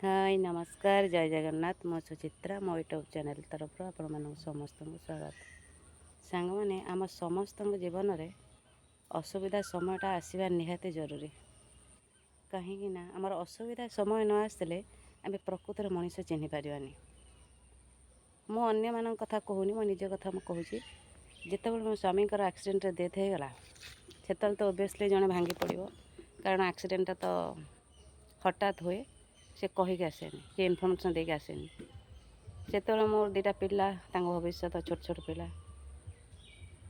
हाय नमस्कार जय जगन्नाथ मो सुचित्रा मो यूट्यूब चैनल तरफ आपण समस्त स्वागत। सांग मैंने आम समस्त जीवन में असुविधा समयटा आसवा निहाती जरूरी। कहीं आमर असुविधा समय न आसले आम प्रकृत मनीष चिन्ह पारानी। मु कथा कहूनी मो निज कथा मुझे जिते मो स्वामी एक्सीडेंट डेथ हो गला से तो ओबियसली जड़े भांगी पड़ो कारण एक्सीडेंट तो हठात हुए से कहीकि आसेनि कि इनफर्मेसन देके आसेनि से मोर दुटा पिला भविष्य छोट छोट पिला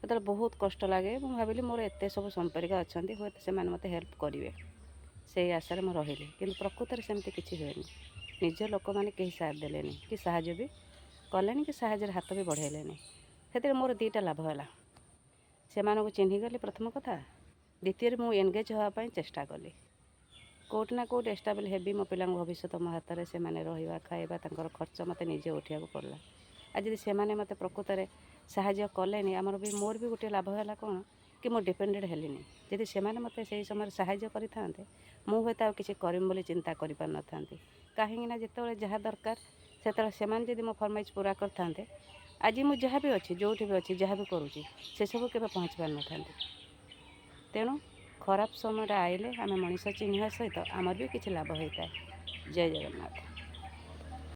से बहुत कष्ट लगे। मुझे भाविली मोर एत सब संपर्क अच्छा हूँ से मते हेल्प करेंगे से आशार मैं रही कि प्रकृत में सेमती किसी हुए निज लोक मैंने कहीं साथ देले कि साहय भी कले कि साहय हाथ भी बढ़ेले से मोर दुटा लाभ है से चिन्हीगली प्रथम कथा द्वितीय मुझे एनगेज हाँपाई चेष्टा कली कौट ना कौट एस्टाब्ल हेबी मो पिला भविष्य मो हाथ में से रहा खाଇବା खर्च मत निजे उठा पड़ा। आज से मत प्रकृत में साहय कले आमर भी मोर भी गोटे लाभ है कौन कि मो डिपेंडेड हेली जदि से मत से समय साहय करते मुझे किसी करमी चिंता कर पार न था कहीं जिते जहाँ दरकार से मो फरमाइज पूरा करते आज मुझे जहाँ भी अच्छी जो भी अच्छी जहाँ भी करुँची से सब के पहुँच पार न था। तेणु खराब समय आइले आम मनीष चिन्ह सहित आमर भी किसी लाभ होता है। जय जगन्नाथ।